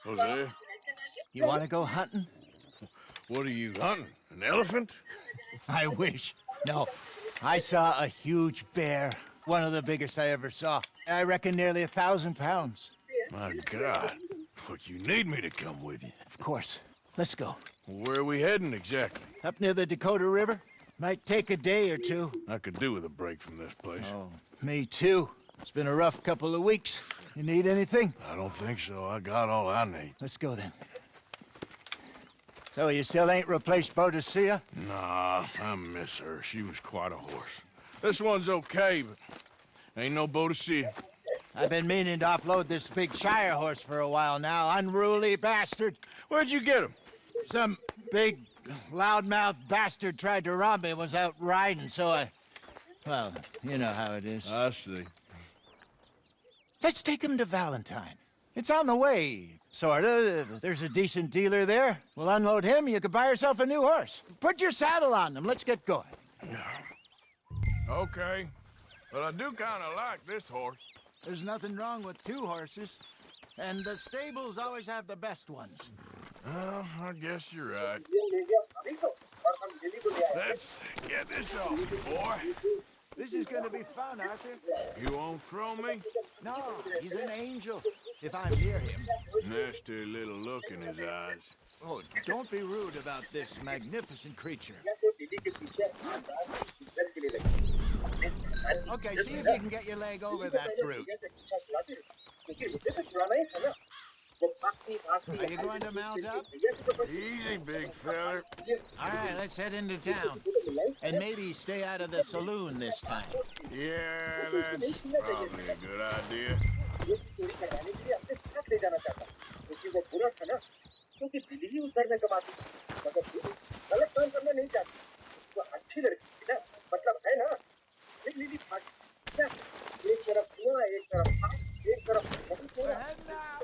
Jose, You want to go hunting? what are you hunting? An elephant? I wish. No, I saw a huge bear. One of the biggest I ever saw. I reckon nearly 1,000 pounds. My God. But you need me to come with you. Of course. Let's go. Where are we heading exactly? Up near the Dakota River. Might take a day or two. I could do with a break from this place. Oh, me too. It's been a rough couple of weeks. You need anything? I don't think so. I got all I need. Let's go then. So you still ain't replaced Boadicea? Nah, I miss her. She was quite a horse. This one's okay, but ain't no Boadicea. I've been meaning to offload this big Shire horse for a while now. Unruly bastard. Where'd you get him? Some big, loudmouth bastard tried to rob me and was out riding, so I... Well, you know how it is. I see. Let's take him to Valentine. It's on the way, sorta. There's a decent dealer there. We'll unload him, you can buy yourself a new horse. Put your saddle on them, let's get going. Okay. But I do kind of like this horse. There's nothing wrong with two horses. And the stables always have the best ones. Well, I guess you're right. Let's get this off, boy. This is gonna be fun, Arthur. You won't throw me? No, he's an angel. If I'm near him. Nasty little look in his eyes. Oh, don't be rude about this magnificent creature. Okay, see if you can get your leg over that brute. Are you going to mount up? Easy, big feller. All right, let's head into town. And maybe stay out of the saloon this time. Yeah, that's probably a good idea. We're heading out.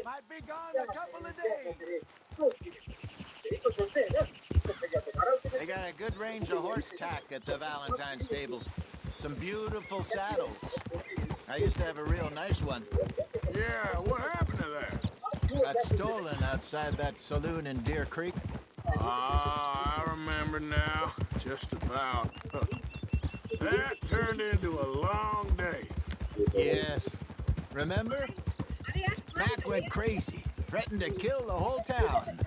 Might be gone a couple of days. They got a good range of horse tack at the Valentine stables. Some beautiful saddles. I used to have a real nice one. Yeah, what happened to that? Got stolen outside that saloon in Deer Creek. Ah, I remember now. Just about. That turned into a long day. Yes. Remember? Mac went crazy, threatened to kill the whole town.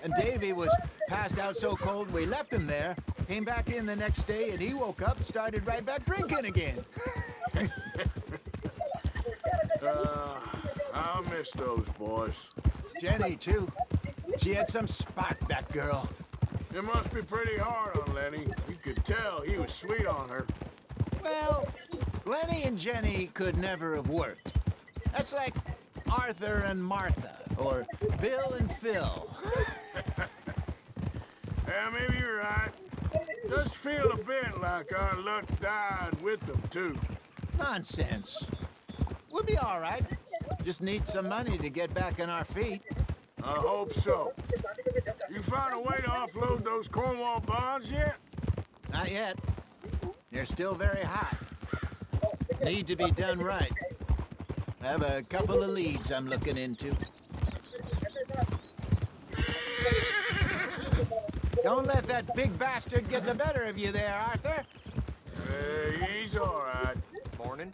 And Davy was passed out so cold we left him there, came back in the next day, and he woke up and started right back drinking again. I'll miss those boys. Jenny, too. She had some spark, that girl. It must be pretty hard on Lenny. You could tell he was sweet on her. Well, Lenny and Jenny could never have worked. That's like Arthur and Martha, or Bill and Phil. Yeah, maybe you're right. Does feel a bit like our luck died with them, too. Nonsense. We'll be all right. Just need some money to get back on our feet. I hope so. You found a way to offload those Cornwall bonds yet? Not yet. They're still very hot. Need to be done right. I have a couple of leads I'm looking into. Don't let that big bastard get the better of you there, Arthur. He's all right. Morning.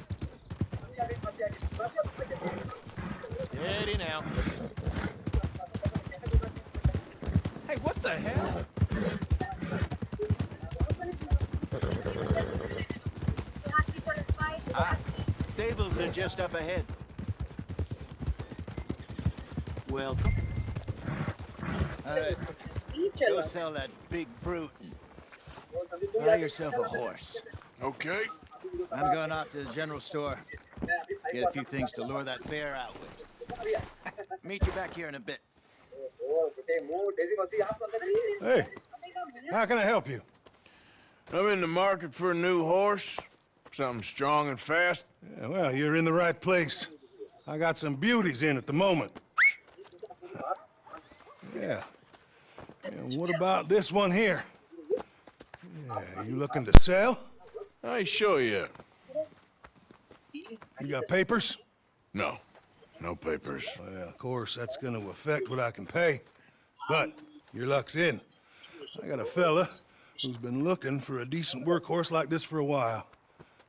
Steady now. Hey, what the hell? Stables are just up ahead. Welcome. All right, go sell that big brute. Buy yourself a horse. Okay. I'm going off to the general store. Get a few things to lure that bear out with. Meet you back here in a bit. Hey, how can I help you? I'm in the market for a new horse. Something strong and fast. Yeah, well, you're in the right place. I got some beauties in at the moment. Yeah. And what about this one here? Yeah, you looking to sell? I show you. You got papers? No. No papers. Well, of course, that's gonna affect what I can pay. But your luck's in. I got a fella who's been looking for a decent workhorse like this for a while.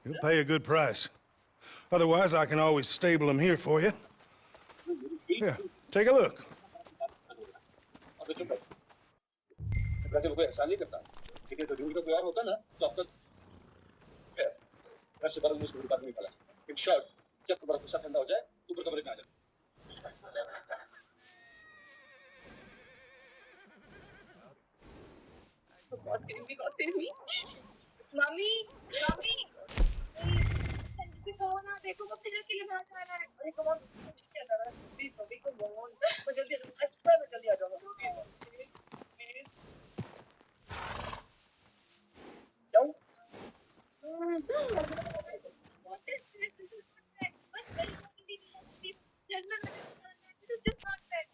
He'll pay a good price. Otherwise, I can always stable him here for you. Here, take a look. berarti gue asal kita jadi itu dulu gue harus kan dokter ya masih baru musuh di bawah ini in short cek baru pusat hendak aja tu berkabar aja mummy mummy जिसे कहो ना देखो कब तक के लिए बाहर जा रहा है देखो बहुत चल रहा है प्लीज मम्मी को बोल मैं जल्दी आ जाऊंगा don't what is this बस just not fair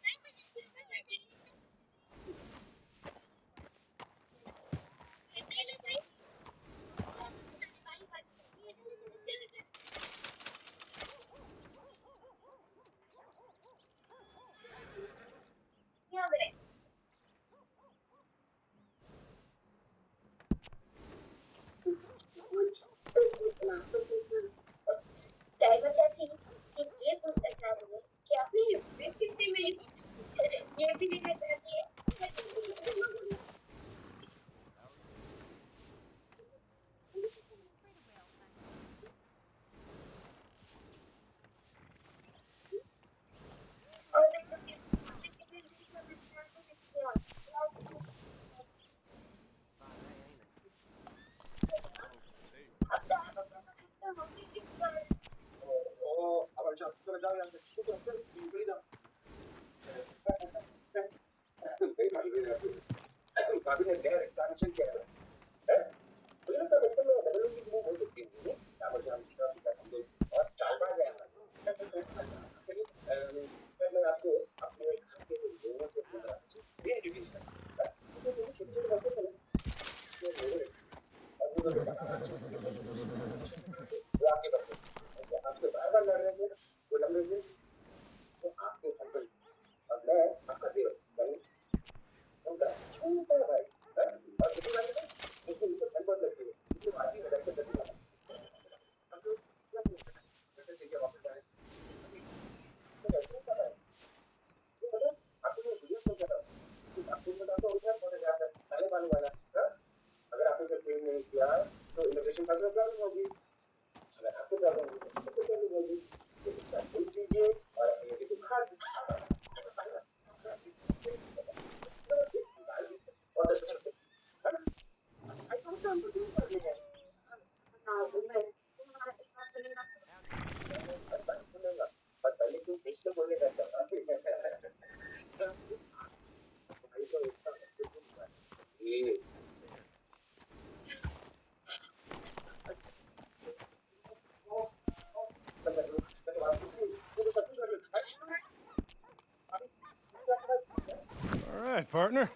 All right, partner.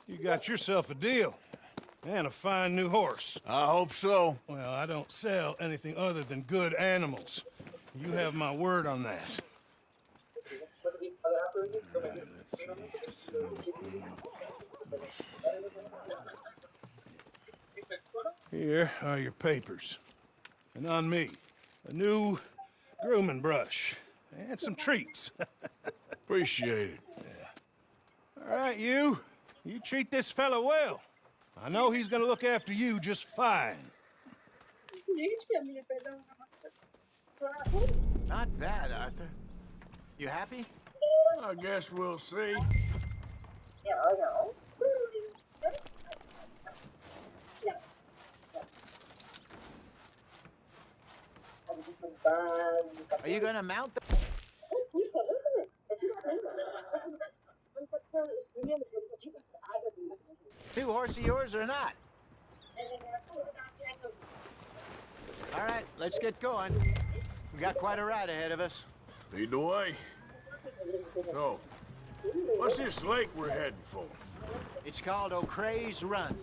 You got yourself a deal. And a fine new horse. I hope so. Well, I don't sell anything other than good animals. You have my word on that. Right, let's see. Here are your papers. And on me, a new grooming brush. And some treats. Appreciate it. All right, you. You treat this fella well. I know he's gonna look after you just fine. Not bad, Arthur. You happy? I guess we'll see. Are you gonna mount the... Two horse of yours or not? All right, let's get going. We got quite a ride ahead of us. Lead the way. So, what's this lake we're heading for? It's called O'Creagh's Run,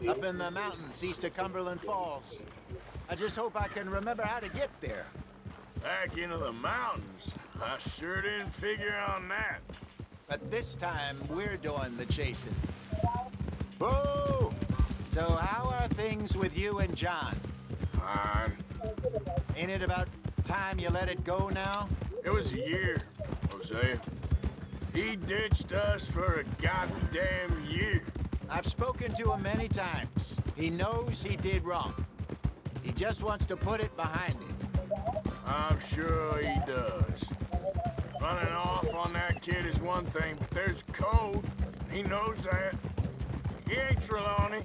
up in the mountains east of Cumberland Falls. I just hope I can remember how to get there. Back into the mountains. I sure didn't figure on that. But this time, we're doing the chasing. Whoa! So how are things with you and John? Fine. Ain't it about time you let it go now? It was a year, Hosea. He ditched us for a goddamn year. I've spoken to him many times. He knows he did wrong. He just wants to put it behind him. I'm sure he does. Running off on that kid is one thing, but there's code. He knows that. He ain't Trelawney.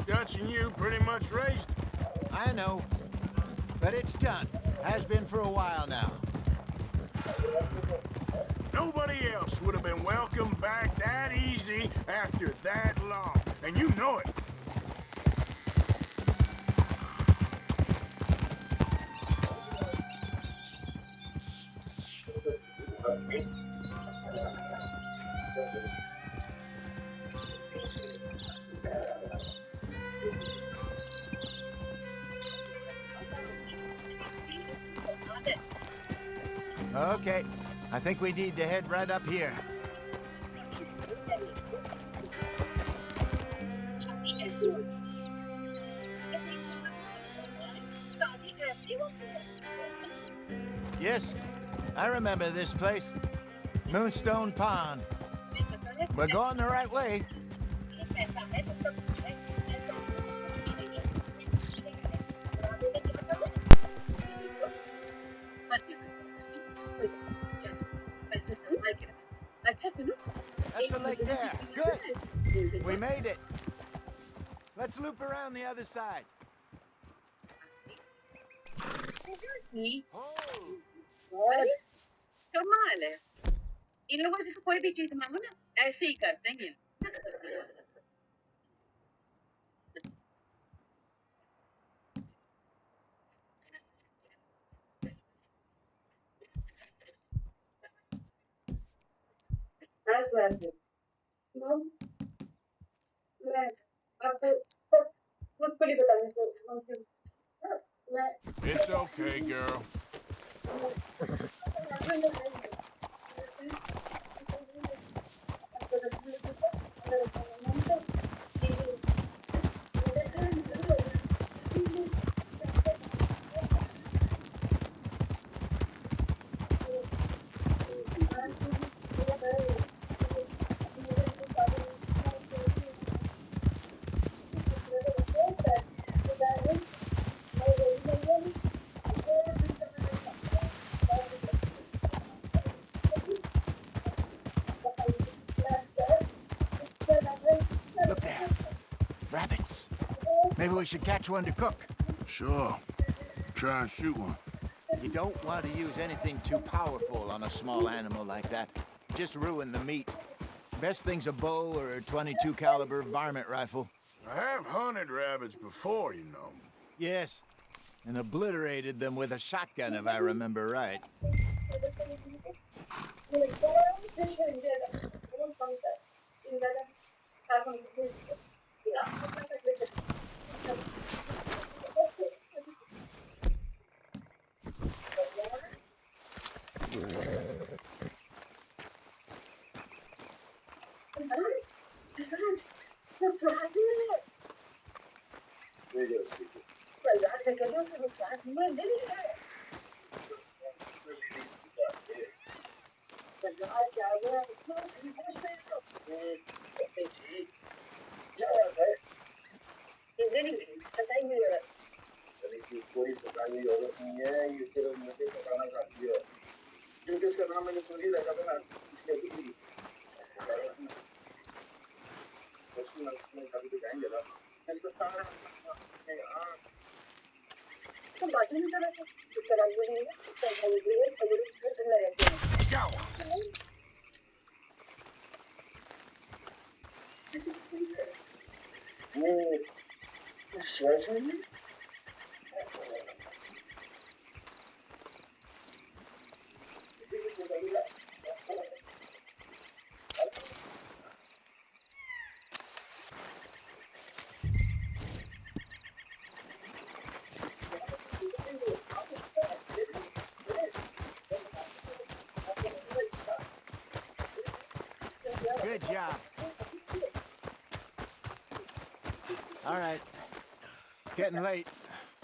Dutch and you pretty much raised him. I know. But it's done. Has been for a while now. Nobody else would have been welcomed back that easy after that long. And you know it. Okay. I think we need to head right up here. Yes, I remember this place. Moonstone Pond. We're going the right way. That's the lake there. Good. We made it. Let's loop around the other side. Oh. कमाल है इन लोगों से कोई भी चीज मांगो ना ऐसे ही करते हैं That's what I do. Mom, मैं आपको खुद को ही बताने को मैं It's okay, girl. Look there. Rabbits. Maybe we should catch one to cook. Sure. Try and shoot one. You don't want to use anything too powerful on a small animal like that. Just ruin the meat. Best thing's a bow or a .22 caliber varmint rifle. I have hunted rabbits before, you know. Yes, and obliterated them with a shotgun, if I remember right. job. All right. It's getting late.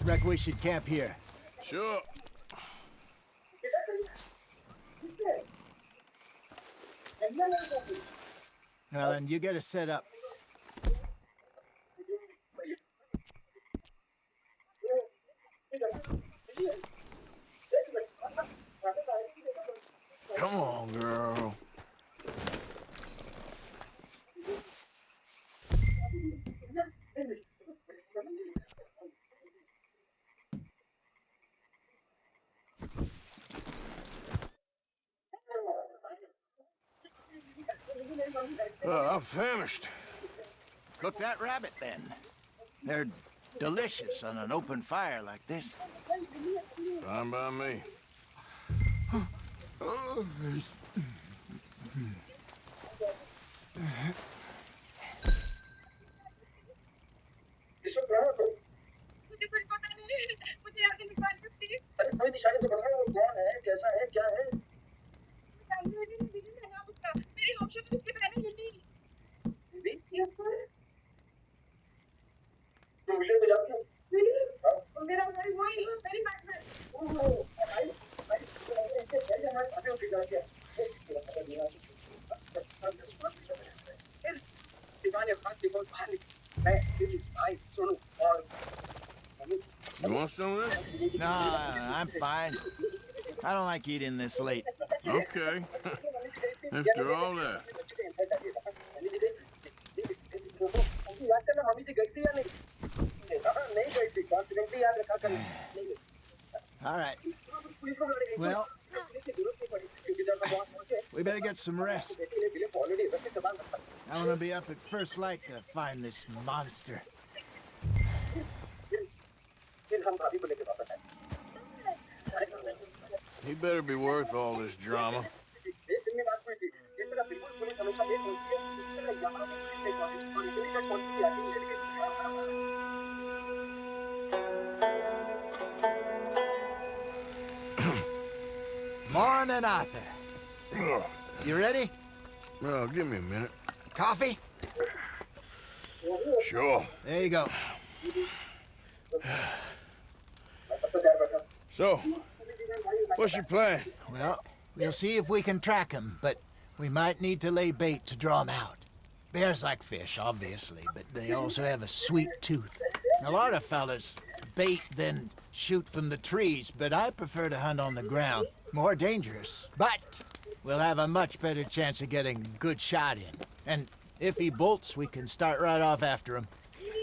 Reckon we should camp here. Sure. Well, then you get us set up. Come on, girl. I'm famished. Cook that rabbit, then. They're delicious on an open fire like this. Fine by me. इसमें क्या है तो? मुझे कुछ पता नहीं है मुझे आगे निकाल दो प्लीज अरे कोई निशानी तो बताओ वो कौन है कैसा है क्या है मेरी नाम उसका मेरी ऑप्शन में उसके पहले हिली दीदी तुम विलेज में जाती हो मेरा भाई वही मेरी पार्टनर हमारे साथ उठ जाती है दीवाने हाथ से बहुत बाहर मैं दीदी भाई सुनो और You want some of this? No, I'm fine. I don't like eating this late. Okay. After all that. याद करना मम्मी से गई थी या नहीं नहीं गई थी कॉन्फिडेंटली याद रखा कर All right. Well, we better get some rest. I want to be up at first light to find this monster. He better be worth all this drama. Morning, Arthur. You ready? Well, give me a minute. Coffee? Sure. There you go. So, what's your plan? Well, we'll see if we can track him, but we might need to lay bait to draw him out. Bears like fish, obviously, but they also have a sweet tooth. A lot of fellas bait, then shoot from the trees, but I prefer to hunt on the ground. More dangerous, but we'll have a much better chance of getting a good shot in. And if he bolts, we can start right off after him.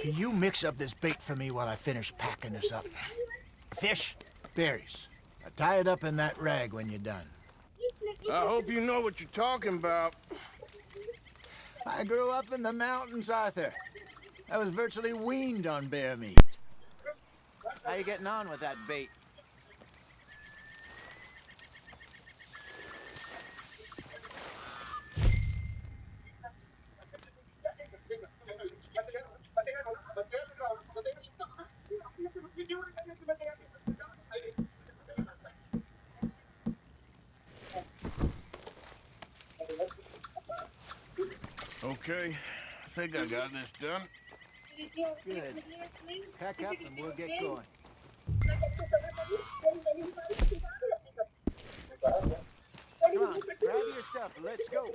Can you mix up this bait for me while I finish packing this up? Fish, berries. Now tie it up in that rag when you're done. I hope you know what you're talking about. I grew up in the mountains, Arthur. I was virtually weaned on bear meat. How you getting on with that bait? Okay, I think I got this done. Good. Pack up and we'll get going. Come on, grab your stuff. Let's go.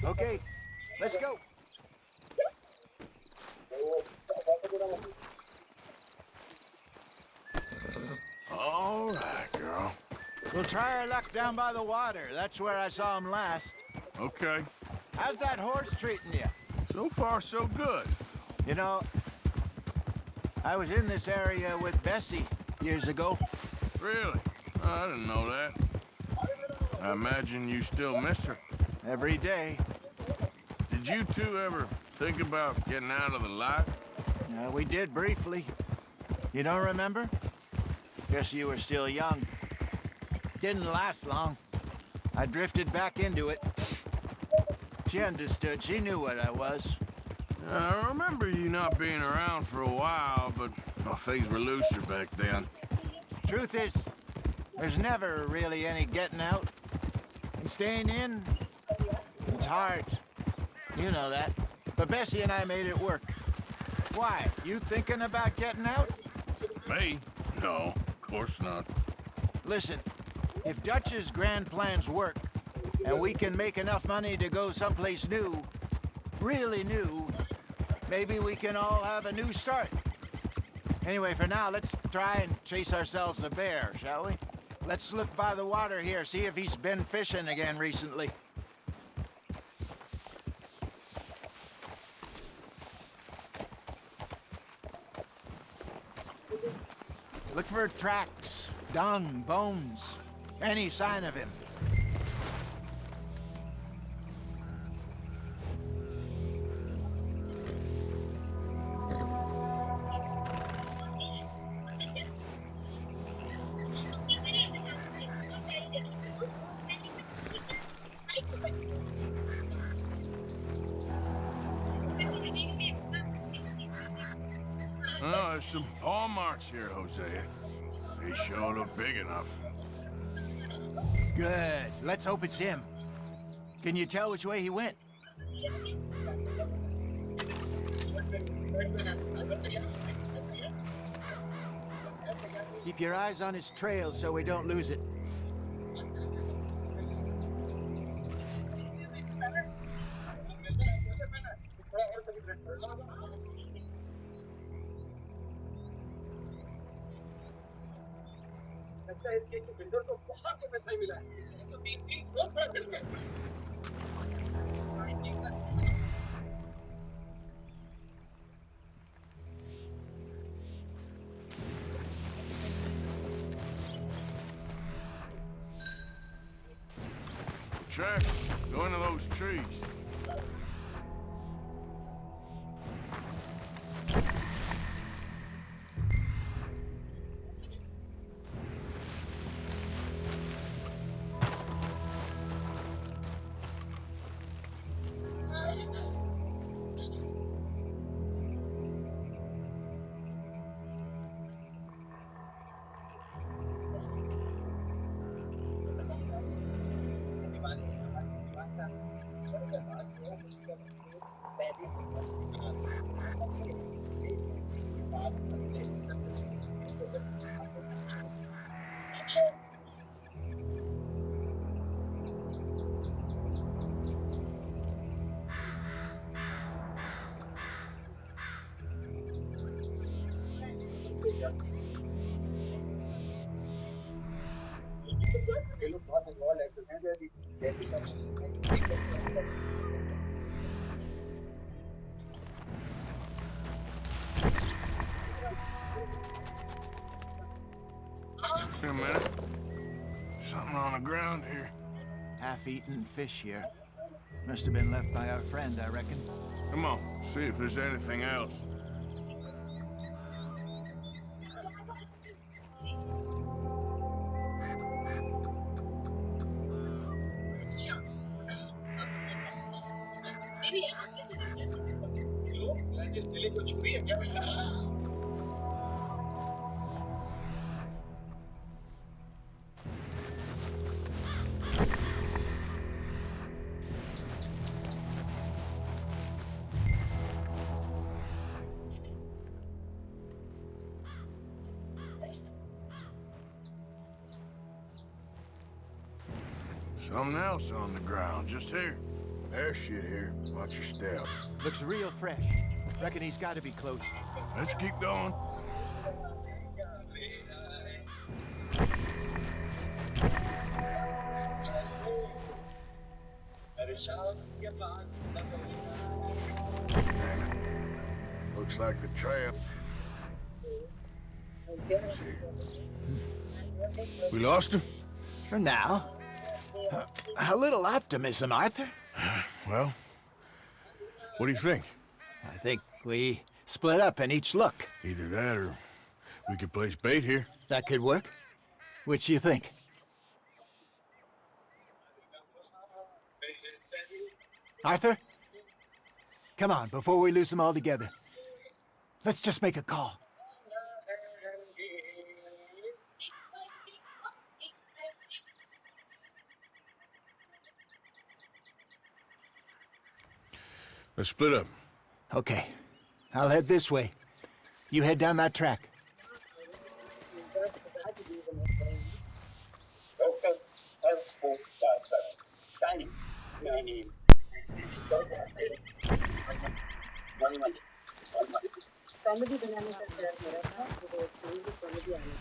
Okay, let's go. All right, girl. We'll try our luck down by the water. That's where I saw him last. Okay. How's that horse treating you? So far, so good. You know, I was in this area with Bessie years ago. Really? I didn't know that. I imagine you still miss her. Every day. Did you two ever think about getting out of the life? We did briefly. You don't remember? Guess you were still young. Didn't last long. I drifted back into it. She understood. She knew what I was. I remember you not being around for a while, but well, things were looser back then. Truth is, there's never really any getting out. And staying in, it's hard. You know that. But Bessie and I made it work. Why? You thinking about getting out? Me? No, of course not. Listen, if Dutch's grand plans work, and we can make enough money to go someplace new, really new, maybe we can all have a new start. Anyway, for now, let's try and chase ourselves a bear, shall we? Let's look by the water here, see if he's been fishing again recently. Look for tracks, dung, bones, any sign of him. Oh, there's some paw marks here, Hosea. They sure look big enough. Good. Let's hope it's him. Can you tell which way he went? Keep your eyes on his trail so we don't lose it. लगता है इसके builder को बहुत पैसा ही मिला है इसलिए तो 3 फ्लोर पर मिल गए Tracks, go into those trees. ये लोग बहुत इन्वॉल्व है तो Wait a minute. Something on the ground here. Half-eaten fish here. Must have been left by our friend, I reckon. Come on, see if there's anything else. Delhi को छुरी है क्या Something else on the ground, just here. There's shit here. Watch your step. Looks real fresh. Reckon he's got to be close. Let's keep going. Damn it. Looks like the trail. Let's see. We lost him? For now. A little optimism, Arthur. Well, what do you think? I think we split up and each look. Either that or we could place bait here. That could work. Which you think? Arthur? Come on, before we lose them all together. Let's just make a call. Let's split up. Okay. I'll head this way. You head down that track. Comedy बनाने का प्रयास मेरा था तो comedy आने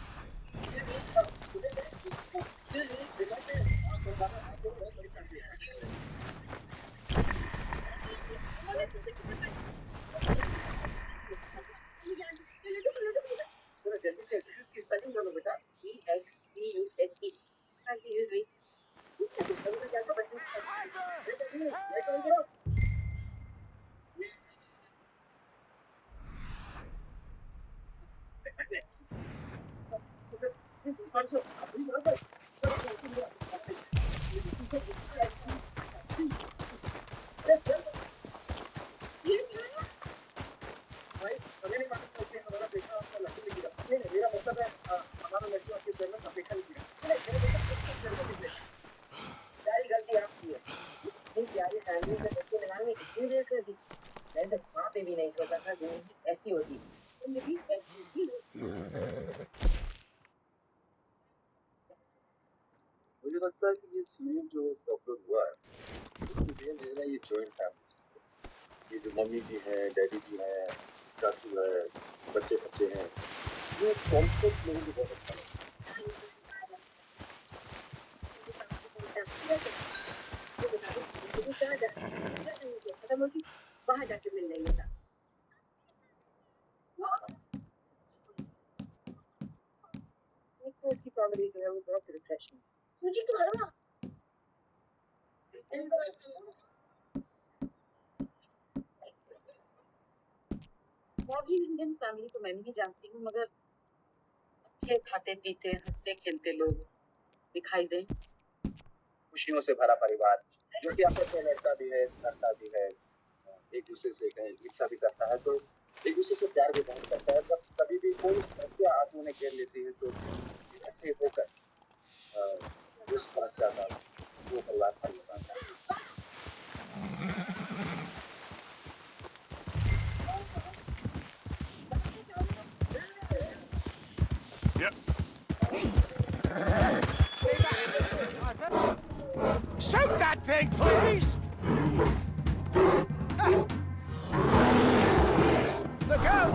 ऐसी होती मुझे लगता है कि ये सीन जो डॉक्टर हुआ है उसमें ये जॉइंट फैमिली, ये जो मम्मी जी हैं, डैडी जी हैं, चाचू है, बच्चे बच्चे हैं, ये कॉन्सेप्ट मुझे बहुत अच्छा लगा। वहाँ जाके मिल लेंगे उसकी कॉमेडी जो है वो बहुत रिफ्रेशिंग मुझे तो हरवा मॉडर्न इंडियन फैमिली तो मैं नहीं जानती हूँ मगर अच्छे खाते पीते हंसते खेलते लोग दिखाई दें खुशियों से भरा परिवार जो कि आपस में लड़ता भी है, लड़ता भी है, एक दूसरे से कहीं इच्छा भी करता है, तो एक दूसरे से प्यार भी बहुत करता है। जब कभी भी कोई समस्या आंसू में घेर लेती है तो इकट्ठे होकर उस समस्या का वो परिवार हल हो पाता है। Yep. Shoot that thing, please! Look out!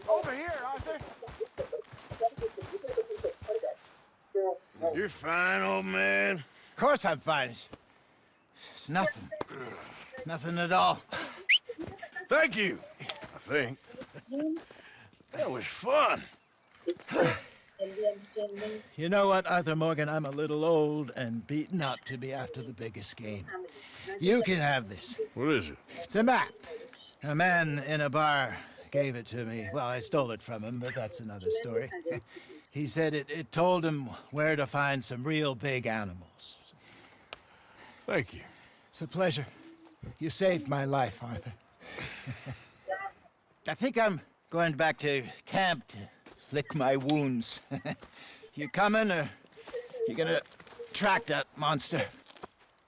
Over here, Arthur. You're fine, old man. Of course I'm fine. It's nothing. Nothing at all. Thank you, I think. That was fun. You know what, Arthur Morgan? I'm a little old and beaten up to be after the biggest game. You can have this. What is it? It's a map. A man in a bar gave it to me. Well, I stole it from him, but that's another story. He said it told him where to find some real big animals. Thank you. It's a pleasure. You saved my life, Arthur. I think I'm going back to camp to lick my wounds. You coming, or you gonna track that monster?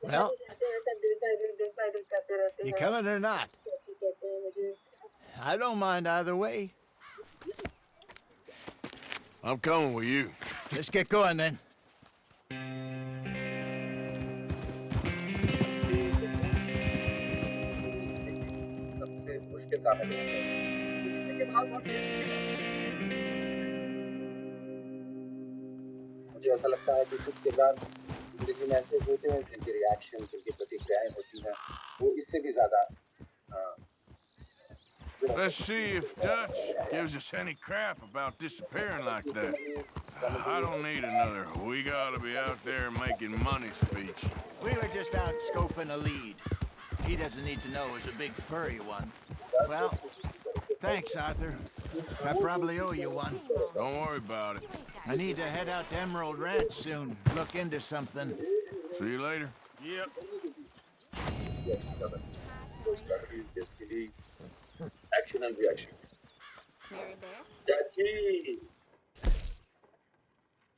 Well, you coming or not? I don't mind either way. I'm coming with you. Let's get going, then. सबसे मुश्किल काम है मुझे ऐसा लगता है कि कुछ किरदार जिंदगी में ऐसे होते हैं जिनके रिएक्शन, जिनकी प्रतिक्रियाएं होती हैं वो इससे भी ज्यादा Let's see if Dutch gives us any crap about disappearing like that. I don't need another "we gotta be out there making money" speech. We were just out scoping a lead. he doesn't need to know it was a big furry one. Well, thanks, Arthur. I probably owe you one. Don't worry about it. I need to head out to Emerald Ranch soon. Look into something. See you later. Yep. Action and reaction. Mary Beth? That is.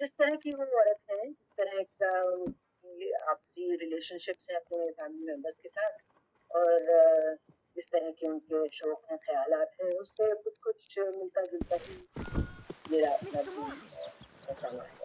जिस तरह की वो औरत है, जिस तरह का उनकी आपसी रिलेशनशिप्स है अपने फैमिली मेंबर्स के साथ, और जिस तरह के उनके शौक हैं, ख्यालात हैं, उससे कुछ कुछ मिलता जुलता ही मेरा अपना भी ऐसा है।